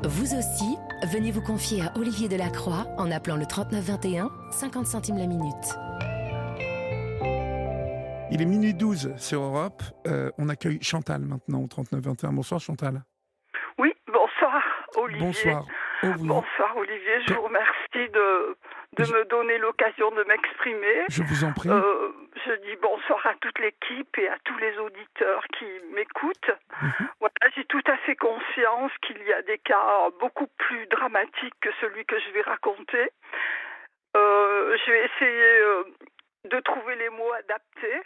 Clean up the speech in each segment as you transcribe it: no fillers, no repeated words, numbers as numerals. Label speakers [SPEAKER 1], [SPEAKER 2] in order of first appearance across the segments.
[SPEAKER 1] Vous aussi, venez vous confier à Olivier Delacroix en appelant le 3921, 50 centimes la minute.
[SPEAKER 2] Il est minuit 12 sur Europe. On accueille Chantal maintenant au 3921. Bonsoir Chantal.
[SPEAKER 3] Oui, bonsoir Olivier.
[SPEAKER 2] Bonsoir.
[SPEAKER 3] Bonsoir Olivier, je vous remercie de me donner l'occasion de m'exprimer.
[SPEAKER 2] Je vous en prie.
[SPEAKER 3] Je dis bonsoir à toute l'équipe et à tous les auditeurs qui m'écoutent. Voilà, j'ai tout à fait conscience qu'il y a des cas beaucoup plus dramatiques que celui que je vais raconter. Je vais essayer de trouver les mots adaptés,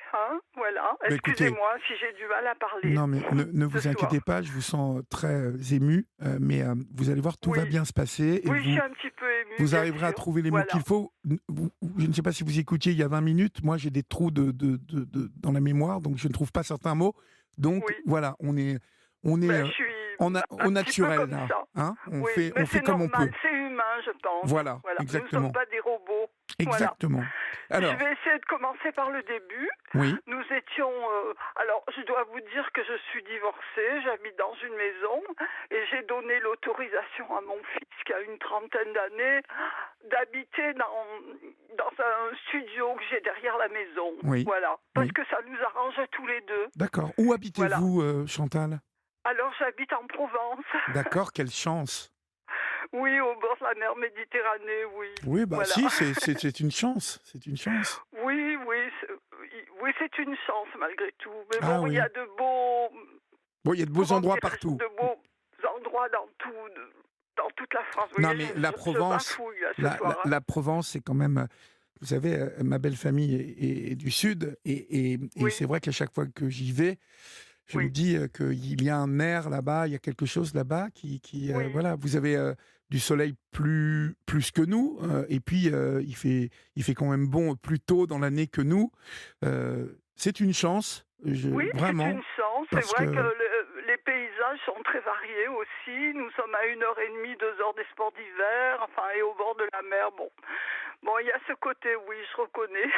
[SPEAKER 3] voilà. Excusez-moi si j'ai du mal à parler.
[SPEAKER 2] Non, mais ne vous inquiétez pas, je vous sens très ému, mais vous allez voir, tout va bien se passer. Et
[SPEAKER 3] je suis un petit peu émue.
[SPEAKER 2] Vous arriverez à trouver les mots qu'il faut. Je ne sais pas si vous écoutiez il y a 20 minutes, moi j'ai des trous dans la mémoire, donc je ne trouve pas certains mots. Donc voilà, on est au naturel là. On fait comme on peut.
[SPEAKER 3] C'est humain, je pense.
[SPEAKER 2] Voilà. Exactement.
[SPEAKER 3] Nous ne sommes pas des robots.
[SPEAKER 2] Exactement.
[SPEAKER 3] Voilà.
[SPEAKER 2] Alors,
[SPEAKER 3] je vais essayer de commencer par le début.
[SPEAKER 2] Oui.
[SPEAKER 3] Nous étions... alors, je dois vous dire que je suis divorcée, j'habite dans une maison et j'ai donné l'autorisation à mon fils qui a une trentaine d'années d'habiter dans un studio que j'ai derrière la maison.
[SPEAKER 2] Oui.
[SPEAKER 3] Voilà. Parce que ça nous arrange tous les deux.
[SPEAKER 2] D'accord. Où habitez-vous, Chantal ?
[SPEAKER 3] Alors, j'habite en Provence.
[SPEAKER 2] D'accord, quelle chance.
[SPEAKER 3] Oui, au bord de la mer Méditerranée, oui.
[SPEAKER 2] Oui, si, c'est une chance. C'est une chance.
[SPEAKER 3] Oui, c'est une chance malgré tout. Mais il y a de beaux...
[SPEAKER 2] il y a de beaux endroits partout.
[SPEAKER 3] De beaux endroits dans toute la France.
[SPEAKER 2] Non, mais la Provence, la Provence, c'est quand même... Vous savez, ma belle famille est du Sud, et c'est vrai qu'à chaque fois que j'y vais, je me dis qu'il y a un air là-bas, il y a quelque chose là-bas voilà, vous avez du soleil plus que nous, et puis il fait quand même bon plus tôt dans l'année que nous. C'est une chance, vraiment.
[SPEAKER 3] C'est une chance. C'est vrai que les paysages sont très variés aussi. Nous sommes à 1h30, 2 heures des sports d'hiver, et au bord de la mer. Bon, il y a ce côté, oui, je reconnais.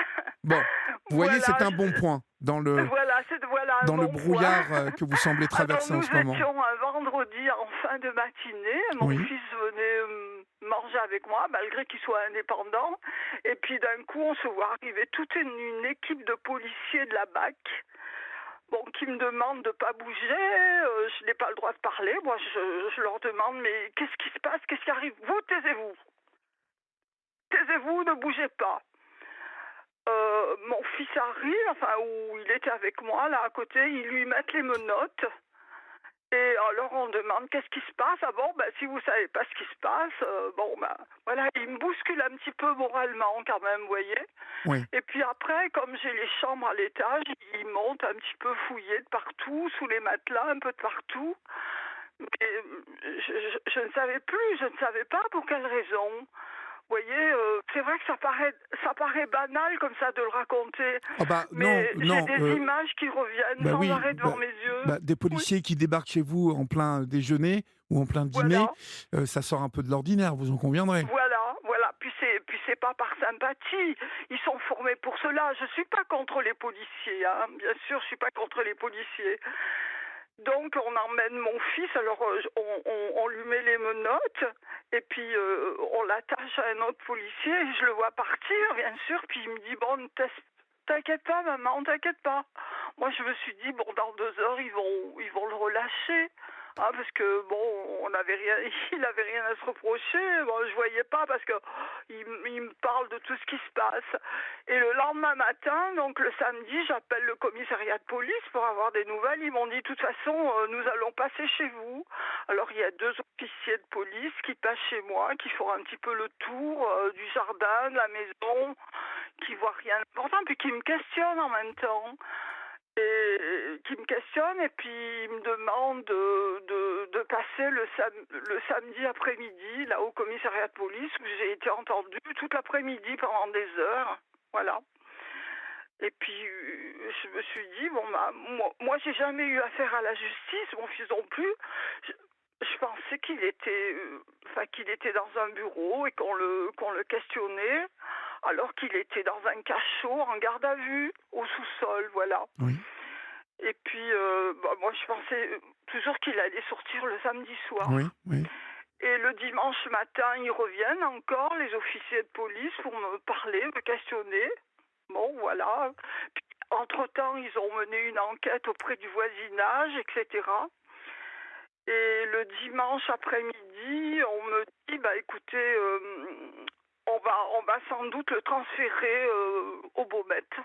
[SPEAKER 2] Bon, vous voyez, c'est un bon point dans le brouillard que vous semblez traverser en ce moment.
[SPEAKER 3] Nous étions un vendredi en fin de matinée. Mon fils venait manger avec moi, malgré qu'il soit indépendant. Et puis d'un coup, on se voit arriver toute une équipe de policiers de la BAC. Qui me demandent de ne pas bouger. Je n'ai pas le droit de parler. Moi, je leur demande, mais qu'est-ce qui se passe ? Qu'est-ce qui arrive ? Vous, taisez-vous. Taisez-vous, ne bougez pas. Mon fils arrive, où il était avec moi, là à côté, ils lui mettent les menottes. Et alors on demande qu'est-ce qui se passe. Si vous savez pas ce qui se passe, voilà, il me bouscule un petit peu moralement quand même, vous voyez.
[SPEAKER 2] Oui.
[SPEAKER 3] Et puis après, comme j'ai les chambres à l'étage, il monte un petit peu fouillé de partout, sous les matelas, un peu de partout. Mais je ne savais plus, je ne savais pas pour quelle raison. Vous voyez, c'est vrai que ça paraît banal comme ça de le raconter. Mais j'ai des images qui reviennent sans arrêt devant mes yeux.
[SPEAKER 2] Des policiers qui débarquent chez vous en plein déjeuner ou en plein dîner, ça sort un peu de l'ordinaire, vous en conviendrez.
[SPEAKER 3] Voilà. Puis c'est pas par sympathie. Ils sont formés pour cela. Je suis pas contre les policiers, bien sûr, je suis pas contre les policiers. Donc on emmène mon fils, alors on lui met les menottes et puis on l'attache à un autre policier et je le vois partir bien sûr, puis il me dit t'inquiète pas maman, t'inquiète pas. Moi je me suis dit dans 2 heures ils vont le relâcher. Parce que il avait rien à se reprocher. Je voyais pas parce que il me parle de tout ce qui se passe. Et le lendemain matin, donc le samedi, j'appelle le commissariat de police pour avoir des nouvelles. Ils m'ont dit de toute façon, nous allons passer chez vous. Alors il y a 2 officiers de police qui passent chez moi, qui font un petit peu le tour du jardin, de la maison, qui voient rien d'important, puis qui me questionnent en même temps. Et qui me questionne et puis il me demande de passer le samedi après-midi là au commissariat de police où j'ai été entendue toute l'après-midi pendant des heures, voilà. Et puis je me suis dit moi j'ai jamais eu affaire à la justice, mon fils non plus. Je pensais qu'il était dans un bureau et qu'on le questionnait alors qu'il était dans un cachot en garde à vue au sous-sol, voilà.
[SPEAKER 2] Oui.
[SPEAKER 3] Et puis moi je pensais toujours qu'il allait sortir le samedi soir.
[SPEAKER 2] Oui.
[SPEAKER 3] Et le dimanche matin, ils reviennent encore, les officiers de police, pour me parler, me questionner. Bon, voilà. Puis, entre-temps, ils ont mené une enquête auprès du voisinage, etc. Et le dimanche après-midi, on me dit, bah écoutez, on va sans doute le transférer au Baumette.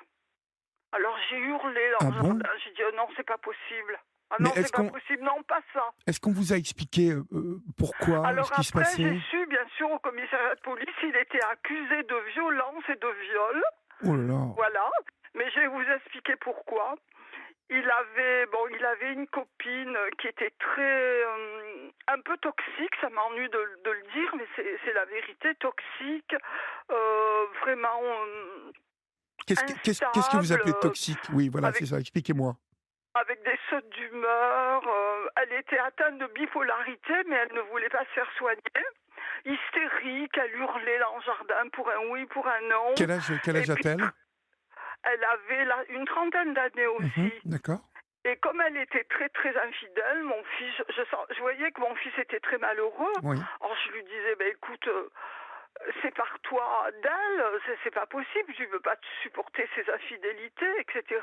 [SPEAKER 3] Alors j'ai hurlé dans
[SPEAKER 2] Ah
[SPEAKER 3] le
[SPEAKER 2] bon?
[SPEAKER 3] jardin, j'ai dit oh non, c'est pas possible. Ah
[SPEAKER 2] Mais
[SPEAKER 3] non, c'est pas possible, non, pas ça.
[SPEAKER 2] est-ce qu'on vous a expliqué pourquoi,
[SPEAKER 3] Alors
[SPEAKER 2] ce qui se
[SPEAKER 3] après, j'ai
[SPEAKER 2] passait?
[SPEAKER 3] su, bien sûr, au commissariat de police, il était accusé de violence et de viol.
[SPEAKER 2] Oh là là.
[SPEAKER 3] Voilà. Mais je vais vous expliquer pourquoi. Il avait une copine qui était un peu toxique, ça m'ennuie de le dire, mais c'est la vérité, toxique, vraiment
[SPEAKER 2] Qu'est-ce que vous appelez
[SPEAKER 3] instable,
[SPEAKER 2] toxique? Oui, voilà, c'est
[SPEAKER 3] avec,
[SPEAKER 2] ça, expliquez-moi.
[SPEAKER 3] avec des sautes d'humeur. Elle était atteinte de bipolarité, mais elle ne voulait pas se faire soigner. Hystérique, elle hurlait dans le jardin pour un oui, pour un non.
[SPEAKER 2] Quel âge
[SPEAKER 3] Et puis,
[SPEAKER 2] a-t-elle?
[SPEAKER 3] elle avait une trentaine d'années aussi.
[SPEAKER 2] D'accord.
[SPEAKER 3] Et comme elle était très très infidèle, mon fils, je voyais que mon fils était très malheureux.
[SPEAKER 2] Oui.
[SPEAKER 3] Alors je lui disais, ben écoute, sépare-toi d'elle, c'est pas possible, je ne veux pas te supporter ses infidélités, etc.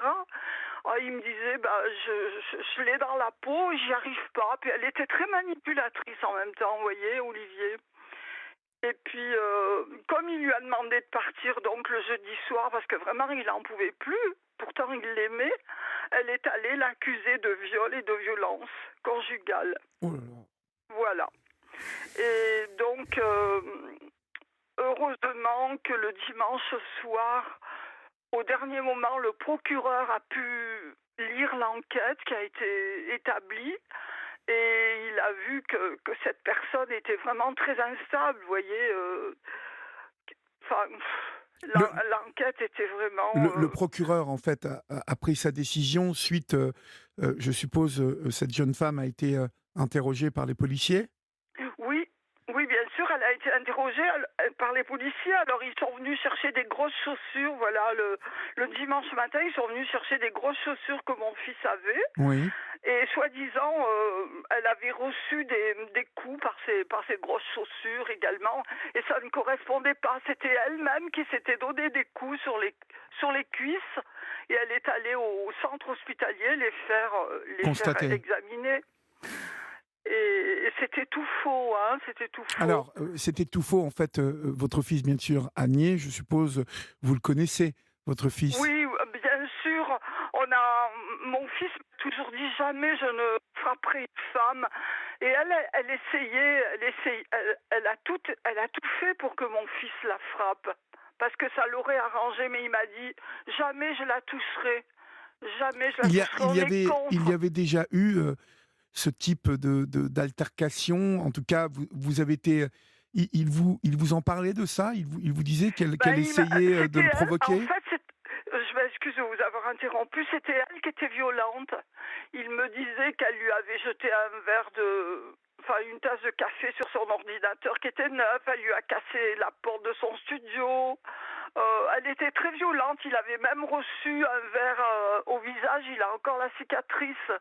[SPEAKER 3] Alors, il me disait, bah je l'ai dans la peau, j'y arrive pas. Puis elle était très manipulatrice en même temps, vous voyez, Olivier. Et puis, comme il lui a demandé de partir donc le jeudi soir, parce que vraiment il n'en pouvait plus, pourtant il l'aimait, elle est allée l'accuser de viol et de violence conjugale.
[SPEAKER 2] Oh là là.
[SPEAKER 3] Voilà. Et donc, heureusement que le dimanche soir, au dernier moment, le procureur a pu lire l'enquête qui a été établie. Et il a vu que cette personne était vraiment très instable, vous voyez. L'enquête était vraiment...
[SPEAKER 2] Le procureur, en fait, a pris sa décision suite, je suppose, cette jeune femme a été interrogée par les policiers?
[SPEAKER 3] Oui, oui, bien sûr, elle a été interrogée par les policiers. Alors, ils sont venus chercher des grosses chaussures. Voilà, le dimanche matin, ils sont venus chercher des grosses chaussures que mon fils avait.
[SPEAKER 2] Oui.
[SPEAKER 3] Et soi-disant, elle avait reçu des coups par ses grosses chaussures également. Et ça ne correspondait pas. C'était elle-même qui s'était donné des coups sur les cuisses. Et elle est allée au centre hospitalier les faire examiner. Et c'était tout faux, hein, c'était tout faux.
[SPEAKER 2] Alors, c'était tout faux, en fait. Votre fils, bien sûr, a nié, je suppose, vous le connaissez, votre fils?
[SPEAKER 3] Oui, bien sûr. Mon fils m'a toujours dit jamais je ne frapperai une femme. Et elle essayait, elle a tout fait pour que mon fils la frappe. Parce que ça l'aurait arrangé, mais il m'a dit jamais je la toucherai. Jamais je la toucherai.
[SPEAKER 2] Il y avait déjà eu ce type d'altercation. En tout cas, vous avez été... Il vous en parlait de ça? Il vous disait qu'elle essayait de le provoquer?
[SPEAKER 3] En fait, je m'excuse de vous avoir interrompu, c'était elle qui était violente. Il me disait qu'elle lui avait jeté une tasse de café sur son ordinateur qui était neuf, elle lui a cassé la porte de son studio. Elle était très violente, il avait même reçu un verre au visage, il a encore la cicatrice.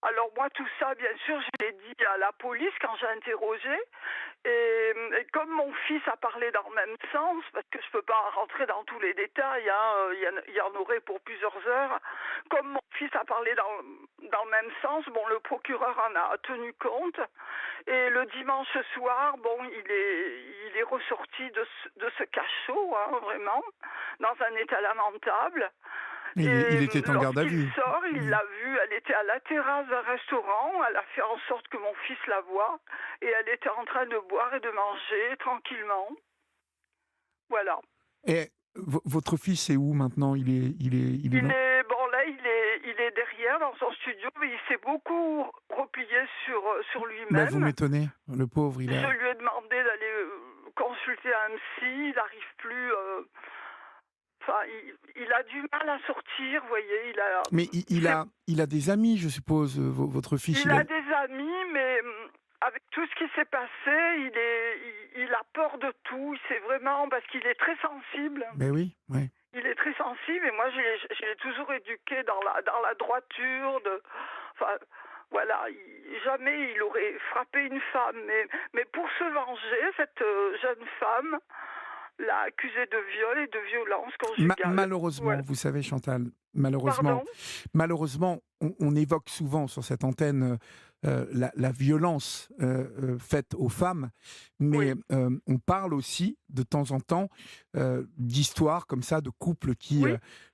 [SPEAKER 3] Alors moi, tout ça, bien sûr, je l'ai dit à la police quand j'ai interrogé. Et comme mon fils a parlé dans le même sens, parce que je ne peux pas rentrer dans tous les détails, hein, il y en aurait pour plusieurs heures. Comme mon fils a parlé dans le même sens, bon, le procureur en a tenu compte. Et le dimanche soir, bon, il est ressorti de ce cachot, hein, vraiment, dans un état lamentable.
[SPEAKER 2] Il était en garde à vue.
[SPEAKER 3] Il sort, il l'a vue, elle était à la terrasse d'un restaurant, elle a fait en sorte que mon fils la voie, et elle était en train de boire et de manger tranquillement. Voilà.
[SPEAKER 2] Et votre fils est où maintenant? Il est
[SPEAKER 3] derrière dans son studio, mais il s'est beaucoup replié sur lui-même.
[SPEAKER 2] Mais vous m'étonnez, le pauvre.
[SPEAKER 3] Je lui ai demandé d'aller consulter un psy, il n'arrive plus... Enfin, il a du mal à sortir, vous voyez.
[SPEAKER 2] Mais il a des amis, je suppose, votre fils.
[SPEAKER 3] Il a des amis, mais avec tout ce qui s'est passé, il a peur de tout. C'est vraiment parce qu'il est très sensible.
[SPEAKER 2] Mais oui, oui.
[SPEAKER 3] Il est très sensible et moi, je l'ai toujours éduqué dans la droiture. Enfin, Voilà, jamais il aurait frappé une femme. Mais pour se venger, cette jeune femme l'a accusé de viol et de violence conjugale.
[SPEAKER 2] Malheureusement,
[SPEAKER 3] Voilà.
[SPEAKER 2] vous savez, Chantal,
[SPEAKER 3] Pardon ?
[SPEAKER 2] malheureusement, on évoque souvent sur cette antenne la violence faite aux femmes, mais on parle aussi de temps en temps d'histoires comme ça, de couples qui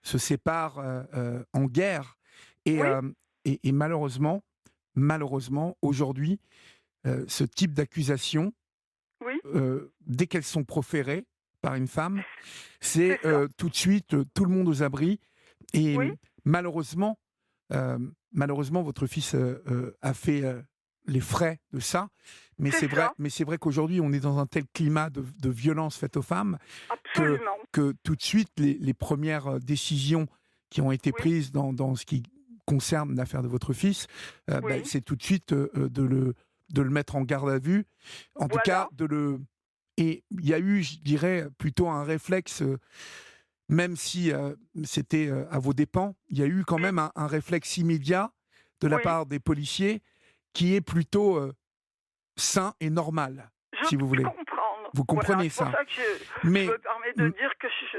[SPEAKER 2] se séparent en guerre. Et malheureusement, aujourd'hui, ce type d'accusation, dès qu'elles sont proférées par une femme, c'est tout de suite tout le monde aux abris. Et malheureusement, votre fils a fait les frais de ça. Mais c'est vrai qu'aujourd'hui, on est dans un tel climat de violence faite aux femmes que tout de suite, les premières décisions qui ont été prises dans ce qui concerne l'affaire de votre fils, c'est tout de suite de le mettre en garde à vue. En tout cas, Et il y a eu, je dirais, plutôt un réflexe, même si c'était à vos dépens, il y a eu quand même un réflexe immédiat de la part des policiers qui est plutôt sain et normal, si vous voulez.
[SPEAKER 3] Comprendre.
[SPEAKER 2] Vous comprenez ça.
[SPEAKER 3] C'est pour ça que je me permets de dire que je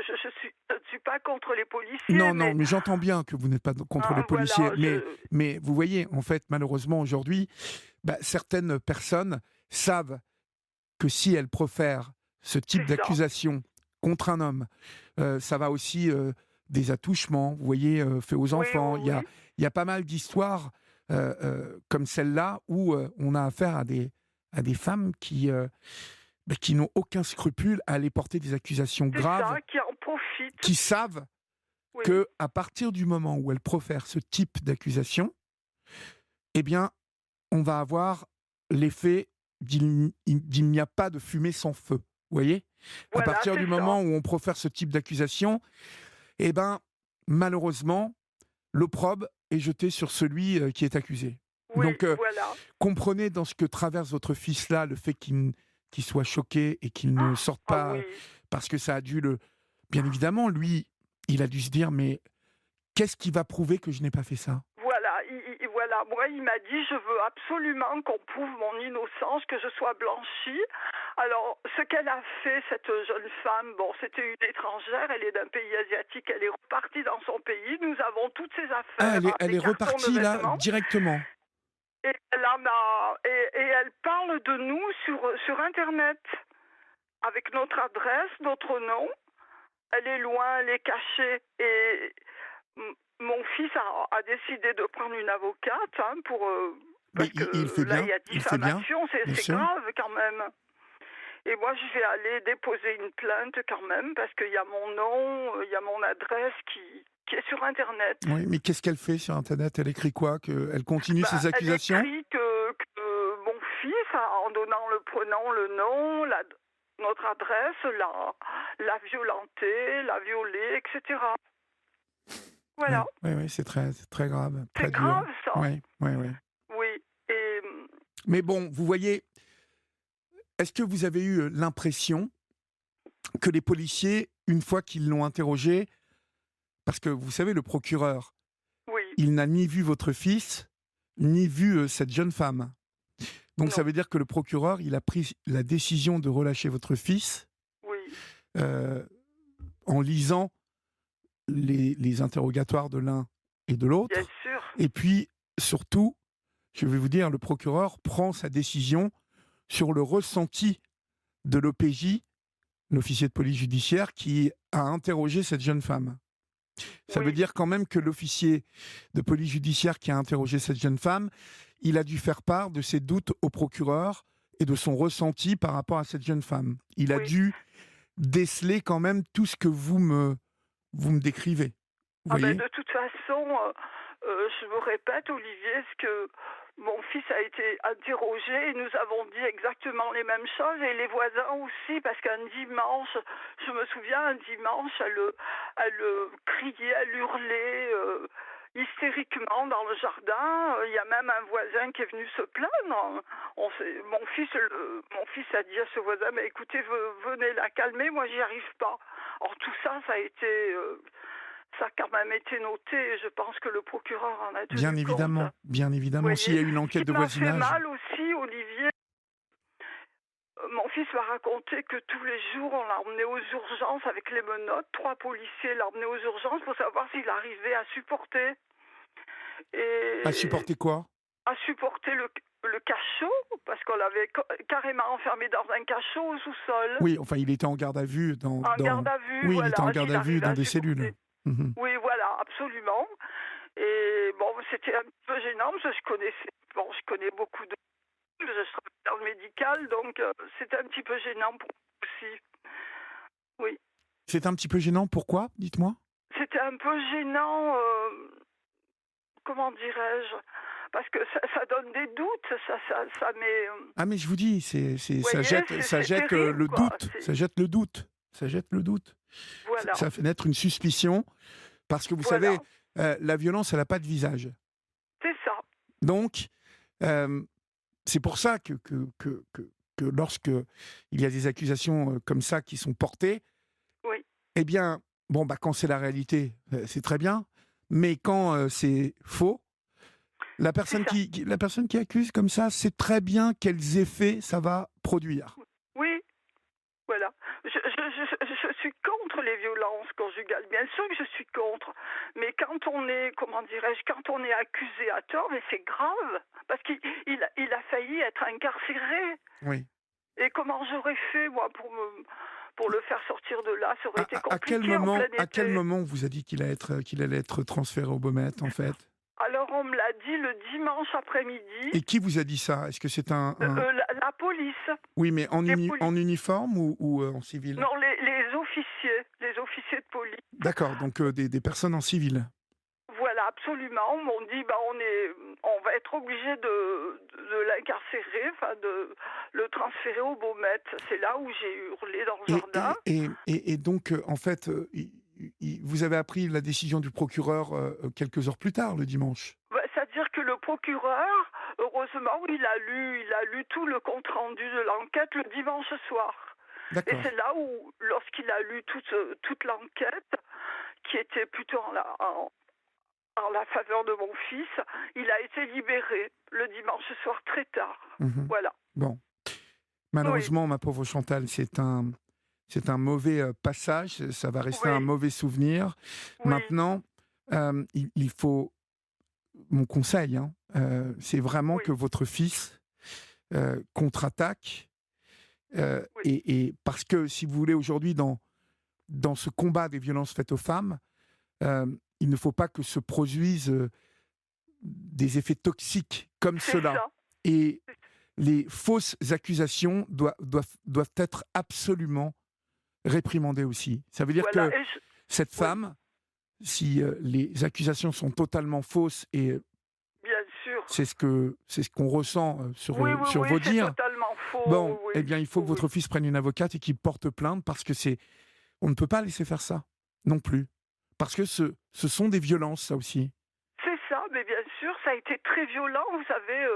[SPEAKER 3] ne suis pas contre les policiers.
[SPEAKER 2] Non, mais j'entends bien que vous n'êtes pas contre les policiers. Mais vous voyez, en fait, malheureusement, aujourd'hui, certaines personnes savent que si elles profèrent ce type d'accusation contre un homme, ça va aussi des attouchements, vous voyez, faits aux enfants. Il y a pas mal d'histoires comme celle-là où on a affaire à des femmes qui n'ont aucun scrupule à aller porter des accusations graves,
[SPEAKER 3] qui en profitent,
[SPEAKER 2] qui savent que à partir du moment où elles profèrent ce type d'accusation, eh bien, on va avoir l'effet d'il n'y a pas de fumée sans feu. Vous voyez ? À partir du moment où on profère ce type d'accusation, eh ben, malheureusement, l'opprobre est jeté sur celui qui est accusé. Donc, comprenez dans ce que traverse votre fils là, le fait qu'il soit choqué et qu'il ne sorte pas, parce que ça a dû Bien évidemment, lui, il a dû se dire, mais qu'est-ce qui va prouver que je n'ai pas fait ça ?
[SPEAKER 3] Moi, il m'a dit, je veux absolument qu'on prouve mon innocence, que je sois blanchie. Alors, ce qu'elle a fait, cette jeune femme, c'était une étrangère, elle est d'un pays asiatique, elle est repartie dans son pays, nous avons toutes ses affaires.
[SPEAKER 2] Elle est repartie là, directement.
[SPEAKER 3] Et elle parle de nous sur Internet, avec notre adresse, notre nom. Elle est loin, elle est cachée, et mon fils a décidé de prendre une avocate parce que
[SPEAKER 2] il fait bien,
[SPEAKER 3] là, il y a diffamation, c'est grave quand même. Et moi, je vais aller déposer une plainte quand même, parce qu'il y a mon nom, il y a mon adresse qui est sur Internet.
[SPEAKER 2] Oui, mais qu'est-ce qu'elle fait sur Internet ? Elle écrit quoi ? Elle continue ses accusations ?
[SPEAKER 3] Elle écrit que mon fils, en donnant le prénom, le nom, notre adresse, l'a violenté, l'a violé, etc. Voilà.
[SPEAKER 2] Oui, c'est très grave.
[SPEAKER 3] C'est grave, ça.
[SPEAKER 2] Oui.
[SPEAKER 3] Oui.
[SPEAKER 2] Mais bon, vous voyez, est-ce que vous avez eu l'impression que les policiers, une fois qu'ils l'ont interrogé, parce que vous savez, le procureur, il n'a ni vu votre fils, ni vu cette jeune femme. Donc ça veut dire que le procureur, il a pris la décision de relâcher votre fils en lisant les interrogatoires de l'un et de l'autre.
[SPEAKER 3] Bien sûr.
[SPEAKER 2] Et puis, surtout, je vais vous dire, le procureur prend sa décision sur le ressenti de l'OPJ, l'officier de police judiciaire, qui a interrogé cette jeune femme. Ça veut dire quand même que l'officier de police judiciaire qui a interrogé cette jeune femme, il a dû faire part de ses doutes au procureur et de son ressenti par rapport à cette jeune femme. Il a dû déceler quand même tout ce que vous me décrivez. Vous voyez ?
[SPEAKER 3] De toute façon, je me répète, Olivier, ce que mon fils a été interrogé et nous avons dit exactement les mêmes choses, et les voisins aussi, parce qu'un dimanche, je me souviens, un dimanche, elle criait, elle hurlait hystériquement dans le jardin. Il y a même un voisin qui est venu se plaindre. Mon fils a dit à ce voisin, mais écoutez, venez la calmer, moi j'y arrive pas. Or tout ça, ça a été ça a quand même été noté et je pense que le procureur en a tenu
[SPEAKER 2] Bien
[SPEAKER 3] compte.
[SPEAKER 2] évidemment, bien
[SPEAKER 3] Vous
[SPEAKER 2] évidemment.
[SPEAKER 3] voyez,
[SPEAKER 2] S'il y a une enquête de
[SPEAKER 3] ce qui m'a fait
[SPEAKER 2] voisinage.
[SPEAKER 3] mal aussi, Olivier, mon fils m'a raconté que tous les jours, on l'a emmené aux urgences avec les menottes. 3 policiers l'emmenaient aux urgences pour savoir s'il arrivait à supporter.
[SPEAKER 2] À
[SPEAKER 3] Et
[SPEAKER 2] supporter quoi?
[SPEAKER 3] à supporter le cachot, parce qu'on l'avait carrément enfermé dans un cachot au sous-sol.
[SPEAKER 2] Oui, enfin, il était en garde à vue
[SPEAKER 3] En garde à vue,
[SPEAKER 2] Oui, il
[SPEAKER 3] voilà,
[SPEAKER 2] était en garde
[SPEAKER 3] s'il
[SPEAKER 2] à vue
[SPEAKER 3] arrivait
[SPEAKER 2] dans
[SPEAKER 3] à
[SPEAKER 2] des
[SPEAKER 3] supporter.
[SPEAKER 2] cellules. Mhm.
[SPEAKER 3] Oui, voilà, absolument. Et bon, c'était un peu gênant, parce que je connais beaucoup de... Je travaille dans le médical, donc c'était un petit peu gênant pour moi aussi. Oui.
[SPEAKER 2] C'est un petit peu gênant, pourquoi? Dites-moi.
[SPEAKER 3] C'était un peu gênant, comment dirais-je? Parce que ça donne des doutes, ça met...
[SPEAKER 2] Ah mais je vous dis, ça
[SPEAKER 3] voyez,
[SPEAKER 2] jette
[SPEAKER 3] c'est terrible,
[SPEAKER 2] le
[SPEAKER 3] quoi.
[SPEAKER 2] doute, ça jette le doute, ça jette le doute.
[SPEAKER 3] Voilà.
[SPEAKER 2] Ça fait naître une suspicion, parce que vous
[SPEAKER 3] Voilà.
[SPEAKER 2] savez, la violence, elle n'a pas de visage.
[SPEAKER 3] C'est ça.
[SPEAKER 2] Donc, c'est pour ça que lorsque il y a des accusations comme ça qui sont portées,
[SPEAKER 3] Oui.
[SPEAKER 2] eh bien, bon, bah, quand c'est la réalité, c'est très bien, mais quand c'est faux, la personne qui accuse comme ça sait très bien quels effets ça va produire.
[SPEAKER 3] Oui, voilà. Je suis contre les violences conjugales. Bien sûr que je suis contre. Mais quand on est, comment dirais-je, quand on est accusé à tort, mais c'est grave. Parce qu'il a failli être incarcéré.
[SPEAKER 2] Oui.
[SPEAKER 3] Et comment j'aurais fait, moi, pour le faire sortir de là? Ça aurait été compliqué
[SPEAKER 2] à quel moment on vous a dit qu'il allait être transféré au Baumette, en fait?
[SPEAKER 3] Alors, on me l'a dit le dimanche après-midi.
[SPEAKER 2] Et qui vous a dit ça? Est-ce que c'est
[SPEAKER 3] la police.
[SPEAKER 2] Oui, mais en uniforme ou en civil?
[SPEAKER 3] Non, les officiers de police.
[SPEAKER 2] D'accord, donc des personnes en civil.
[SPEAKER 3] Voilà, absolument. On m'ont dit, on va être obligé de l'incarcérer, enfin de le transférer au Baumette. C'est là où j'ai hurlé dans le jardin.
[SPEAKER 2] Et donc, en fait, vous avez appris la décision du procureur quelques heures plus tard, le dimanche.
[SPEAKER 3] C'est-à-dire que le procureur, heureusement, il a lu tout le compte-rendu de l'enquête le dimanche soir.
[SPEAKER 2] D'accord.
[SPEAKER 3] Et c'est là où, lorsqu'il a lu toute l'enquête, qui était plutôt en la faveur de mon fils, il a été libéré le dimanche soir très tard.
[SPEAKER 2] Mmh.
[SPEAKER 3] Voilà.
[SPEAKER 2] Bon. Malheureusement,
[SPEAKER 3] oui.
[SPEAKER 2] Ma pauvre Chantal, c'est un mauvais passage, ça va rester un mauvais souvenir.
[SPEAKER 3] Oui.
[SPEAKER 2] Maintenant, il faut... Mon conseil, c'est vraiment que votre fils contre-attaque. Et parce que, si vous voulez, aujourd'hui, dans ce combat des violences faites aux femmes, il ne faut pas que se produisent des effets toxiques comme cela.
[SPEAKER 3] Ça.
[SPEAKER 2] Et les fausses accusations doivent être absolument réprimandées aussi. Ça veut dire que cette femme, si les accusations sont totalement fausses, et
[SPEAKER 3] bien sûr,
[SPEAKER 2] c'est ce qu'on ressent sur vos dires,
[SPEAKER 3] c'est totalement faux.
[SPEAKER 2] Bon, eh bien, il faut que votre fils prenne une avocate et qu'il porte plainte, parce que on ne peut pas laisser faire ça non plus. Parce que ce sont des violences, ça aussi.
[SPEAKER 3] C'est ça, mais bien sûr, ça a été très violent. Vous savez,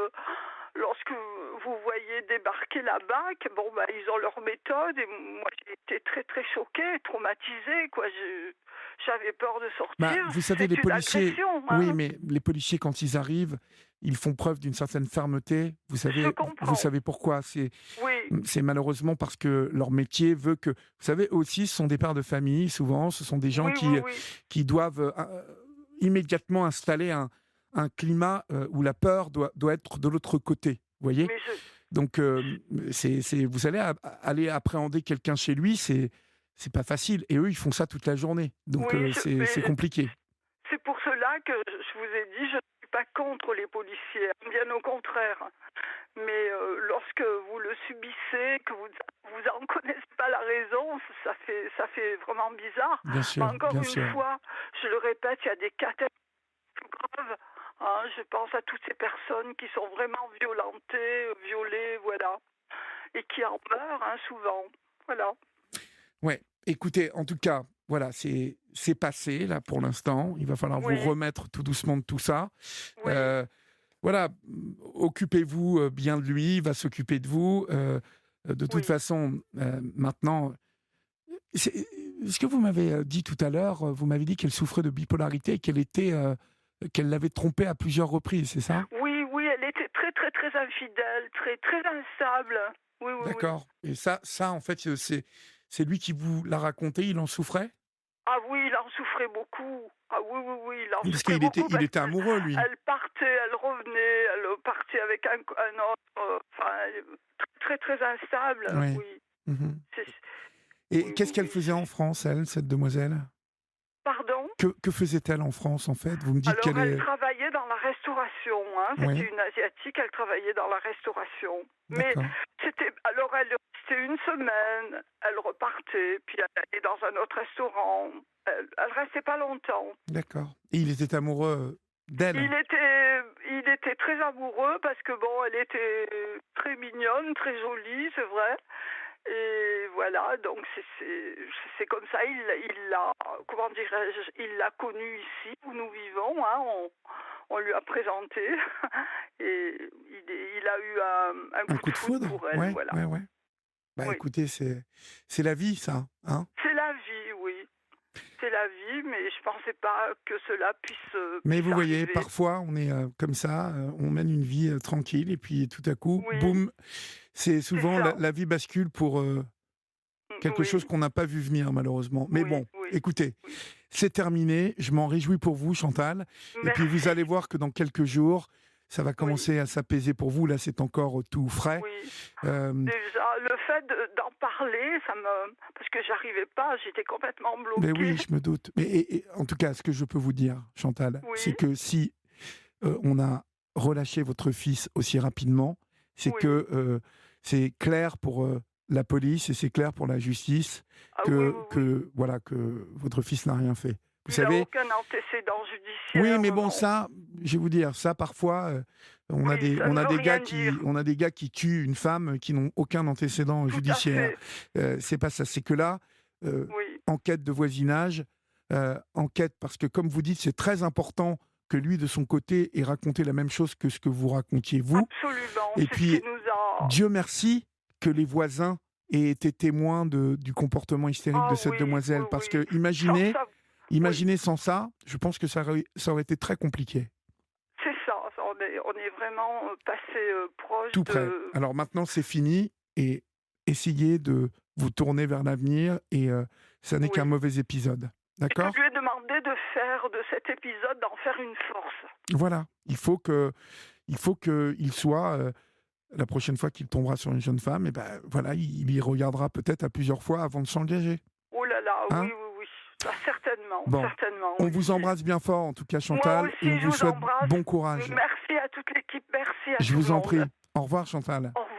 [SPEAKER 3] lorsque vous voyez débarquer la BAC, ils ont leur méthode, et moi j'ai été très très choquée, traumatisée, quoi. J'avais peur de sortir.
[SPEAKER 2] Vous savez, les policiers,
[SPEAKER 3] oui,
[SPEAKER 2] mais les policiers, quand ils arrivent, ils font preuve d'une certaine fermeté. Vous savez pourquoi? C'est malheureusement parce que leur métier veut que... Vous savez, aussi, ce sont des pères de famille, souvent. Ce sont des gens qui doivent immédiatement installer un climat où la peur doit être de l'autre côté. Vous voyez? Donc, vous allez aller appréhender quelqu'un chez lui, c'est pas facile. Et eux, ils font ça toute la journée. Donc, c'est compliqué.
[SPEAKER 3] C'est pour cela que je vous ai dit, je ne suis pas contre les policiers, bien au contraire. Mais lorsque vous le subissez, que vous en connaissez pas la raison, ça fait vraiment bizarre.
[SPEAKER 2] Bien sûr,
[SPEAKER 3] encore une fois, je le répète, il y a des cas plus graves. Je pense à toutes ces personnes qui sont vraiment violées, voilà, et qui en meurent souvent. Voilà.
[SPEAKER 2] Ouais. Écoutez, en tout cas, voilà, c'est passé là pour l'instant. Il va falloir vous remettre tout doucement de tout ça.
[SPEAKER 3] Oui.
[SPEAKER 2] Voilà, occupez-vous bien de lui, il va s'occuper de vous. De toute façon, maintenant, ce que vous m'avez dit tout à l'heure, vous m'avez dit qu'elle souffrait de bipolarité et qu'elle l'avait trompé à plusieurs reprises, c'est ça?
[SPEAKER 3] Oui, oui, elle était très, très, très infidèle, très, très instable. Oui, oui,
[SPEAKER 2] D'accord.
[SPEAKER 3] oui.
[SPEAKER 2] Et ça, en fait, c'est lui qui vous l'a raconté, il en souffrait?
[SPEAKER 3] Ah oui, il en souffrait beaucoup. Ah oui, oui, oui, il en
[SPEAKER 2] Parce
[SPEAKER 3] souffrait
[SPEAKER 2] qu'il
[SPEAKER 3] beaucoup.
[SPEAKER 2] il était amoureux, lui.
[SPEAKER 3] Elle partait, elle revenait, elle partait avec un autre. Enfin, très, très, très instable.
[SPEAKER 2] Oui.
[SPEAKER 3] Oui.
[SPEAKER 2] Mhm.
[SPEAKER 3] C'est-
[SPEAKER 2] Et
[SPEAKER 3] oui,
[SPEAKER 2] qu'est-ce
[SPEAKER 3] oui,
[SPEAKER 2] qu'elle
[SPEAKER 3] oui.
[SPEAKER 2] faisait en France, elle, cette demoiselle?
[SPEAKER 3] Pardon?
[SPEAKER 2] Que faisait-elle en France, en fait? Vous me dites
[SPEAKER 3] Alors,
[SPEAKER 2] qu'elle
[SPEAKER 3] elle
[SPEAKER 2] est...
[SPEAKER 3] travaillait dans la restauration. Hein.
[SPEAKER 2] Oui,
[SPEAKER 3] C'était une Asiatique, elle travaillait dans la restauration. Mais
[SPEAKER 2] d'accord,
[SPEAKER 3] alors, elle restait une semaine, elle repartait, puis elle allait dans un autre restaurant. Elle restait pas longtemps.
[SPEAKER 2] d'accord. Et il était amoureux d'elle?
[SPEAKER 3] Il était très amoureux parce que bon, elle était très mignonne, très jolie, c'est vrai. Et voilà, donc c'est comme ça. Il l'a, comment dirais-je, il l'a connue ici où nous vivons. Hein, on lui a présenté et il a eu un
[SPEAKER 2] Un
[SPEAKER 3] coup
[SPEAKER 2] coup
[SPEAKER 3] de
[SPEAKER 2] de
[SPEAKER 3] foudre
[SPEAKER 2] foudre?
[SPEAKER 3] pour elle.
[SPEAKER 2] Ouais,
[SPEAKER 3] Voilà.
[SPEAKER 2] ouais, ouais. Bah
[SPEAKER 3] Oui,
[SPEAKER 2] écoutez, c'est la vie, ça, hein?
[SPEAKER 3] c'est la vie, oui. C'est la vie, mais je pensais pas que cela
[SPEAKER 2] Mais
[SPEAKER 3] puisse
[SPEAKER 2] vous voyez,
[SPEAKER 3] arriver.
[SPEAKER 2] parfois, on est comme ça, on mène une vie tranquille, et puis tout à coup,
[SPEAKER 3] Oui,
[SPEAKER 2] boum, c'est
[SPEAKER 3] c'est
[SPEAKER 2] souvent
[SPEAKER 3] ça.
[SPEAKER 2] la vie bascule pour quelque chose
[SPEAKER 3] Oui,
[SPEAKER 2] qu'on n'a pas vu venir, malheureusement. Mais
[SPEAKER 3] oui,
[SPEAKER 2] bon,
[SPEAKER 3] oui,
[SPEAKER 2] écoutez,
[SPEAKER 3] oui.
[SPEAKER 2] c'est terminé. Je m'en réjouis pour vous, Chantal. Et puis, vous
[SPEAKER 3] Merci.
[SPEAKER 2] allez voir que dans quelques jours, ça va
[SPEAKER 3] Oui,
[SPEAKER 2] commencer à s'apaiser pour vous. Là, c'est encore tout frais.
[SPEAKER 3] oui.
[SPEAKER 2] Euh,
[SPEAKER 3] Déjà, le fait d'en parler, parce que j'arrivais pas, j'étais complètement
[SPEAKER 2] mais
[SPEAKER 3] bloquée.
[SPEAKER 2] oui, je me doute. Mais en tout cas, ce que je peux vous dire, Chantal, c'est
[SPEAKER 3] Oui,
[SPEAKER 2] que si on a relâché votre fils aussi rapidement, c'est
[SPEAKER 3] oui.
[SPEAKER 2] que c'est clair pour la police et c'est clair pour la justice
[SPEAKER 3] Ah oui, oui, oui.
[SPEAKER 2] voilà, que votre fils n'a rien fait. Vous
[SPEAKER 3] Il n'a
[SPEAKER 2] savez,
[SPEAKER 3] aucun antécédent
[SPEAKER 2] oui,
[SPEAKER 3] judiciaire,
[SPEAKER 2] mais bon,
[SPEAKER 3] non.
[SPEAKER 2] ça, je vais vous dire, ça parfois,
[SPEAKER 3] Oui, ça ne veut rien dire.
[SPEAKER 2] on a des gars qui tuent une femme qui n'ont aucun antécédent
[SPEAKER 3] Tout à
[SPEAKER 2] judiciaire.
[SPEAKER 3] fait.
[SPEAKER 2] C'est pas ça, c'est que là,
[SPEAKER 3] Oui,
[SPEAKER 2] enquête de voisinage, enquête, parce que comme vous dites, c'est très important que lui, de son côté, ait raconté la même chose que ce que vous racontiez vous.
[SPEAKER 3] absolument.
[SPEAKER 2] Et
[SPEAKER 3] C'est ce
[SPEAKER 2] puis,
[SPEAKER 3] qui nous a...
[SPEAKER 2] Dieu merci que les voisins aient été témoins du comportement hystérique
[SPEAKER 3] Ah
[SPEAKER 2] de cette
[SPEAKER 3] oui,
[SPEAKER 2] demoiselle.
[SPEAKER 3] oui,
[SPEAKER 2] Parce
[SPEAKER 3] oui.
[SPEAKER 2] que imaginez,
[SPEAKER 3] Oui,
[SPEAKER 2] sans ça, je pense que ça aurait été très compliqué.
[SPEAKER 3] c'est ça. On est vraiment passé proche
[SPEAKER 2] Tout près.
[SPEAKER 3] de...
[SPEAKER 2] Alors maintenant, c'est fini et essayez de vous tourner vers l'avenir et ça n'est qu'un
[SPEAKER 3] Oui.
[SPEAKER 2] mauvais épisode.
[SPEAKER 3] Et
[SPEAKER 2] D'accord?
[SPEAKER 3] je lui ai demandé de faire de cet épisode, d'en faire une force.
[SPEAKER 2] Voilà. Il faut qu'il soit, la prochaine fois qu'il tombera sur une jeune femme, et ben voilà, il y regardera peut-être à plusieurs fois avant de s'engager.
[SPEAKER 3] Oh là là,
[SPEAKER 2] Hein?
[SPEAKER 3] oui, oui, oui. Ah, certainement,
[SPEAKER 2] Bon.
[SPEAKER 3] certainement.
[SPEAKER 2] On
[SPEAKER 3] oui.
[SPEAKER 2] vous embrasse bien fort, en tout cas, Chantal,
[SPEAKER 3] Moi
[SPEAKER 2] et on
[SPEAKER 3] aussi, je
[SPEAKER 2] vous
[SPEAKER 3] vous
[SPEAKER 2] souhaite
[SPEAKER 3] embrasse.
[SPEAKER 2] bon courage.
[SPEAKER 3] Merci à toute l'équipe, merci à
[SPEAKER 2] Je
[SPEAKER 3] tout
[SPEAKER 2] vous
[SPEAKER 3] le
[SPEAKER 2] en
[SPEAKER 3] monde.
[SPEAKER 2] prie. Au revoir, Chantal.
[SPEAKER 3] Au revoir.